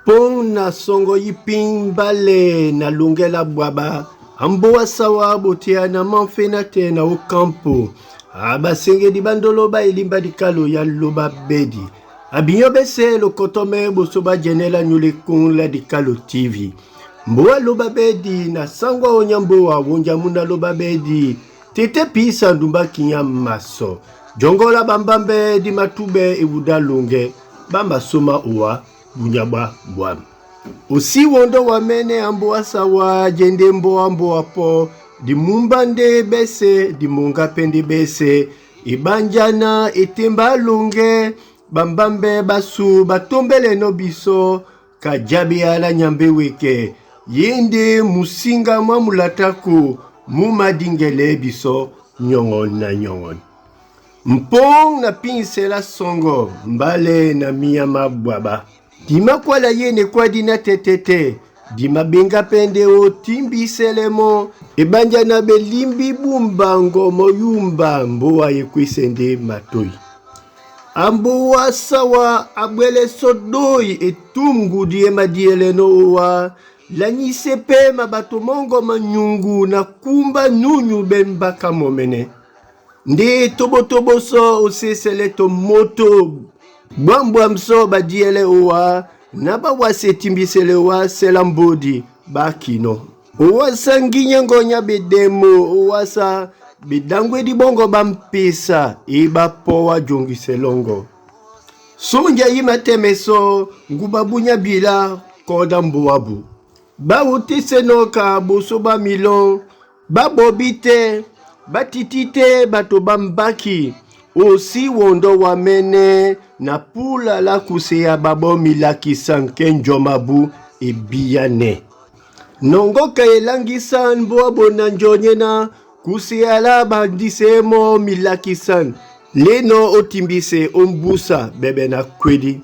Pon na songo yiping bale na lungela bwaba amboa sawa botia na manfena tena o campo abasenge di bandoloba ilimba di kalo ya loba bedi abinyo bese lo kotome bosoba jenela nyule kunla di kalo TV mboa loba bedi na sangwa onyamboa wonjamuna loba bedi tete pisa ndumba kinya maso jongola bambambe di matube iwuda lunge bamba soma uwa bunyaba bwam osi wondo wamene amboa sawa jende mboa mboa po di mumbande bese di munga pende bese ibanjana itemba lunge bambambe basu batombele no biso kajabi ala nyambe weke yende musinga mamulatako mumadingele biso nyongon na nyongon mpong na pinsela songo mbale na miyama bwaba dima kwala yene kwa dina tetete dima benga pende o timbi selemo ebanja na belimbi bumbango moyumba mboa yekwisende matoi amboa sawa abwele sodoi etungu die madiele noa lanyise pe mabato mongo manyungu na kumba nunyu bembaka momene nde tobo so osesele to moto bwambwa mso badiele owa naba wase timbisele wa selambodi bakino owa sanginya ngonya bedemo owa sa bedangwe di bongo bampisa iba powa jongiselongo sonja yima temeso ngubabunya bila koda mbuwabu bawutise noka bosoba milon babobite batitite bato bambaki osi wondo wamene na pula la kuseya babo milakisa kenjomabu ebiyane nongoka elangisan mboa bonanjonyena kuseya la bandisemo milakisan leno otimbise ombusa bebe na kwedi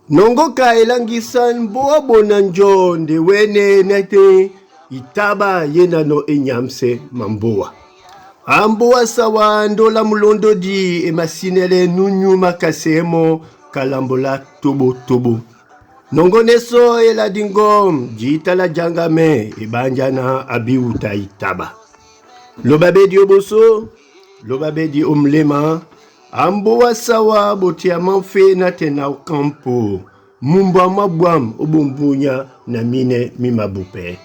nongoka elangisan mboa bonanjo ndewene nete itaba yena no enyamse mamboa amboa sawa ndola mulondo di emasinele nunyu makasemo kalambola tobo nongoneso ela dingom jita la jangame ibanjana abiuta itaba lobabedi oboso lobabedi omlema amboa sawa botia manfe na tena kampo mumba mabwam obumbunya na mine mimabupe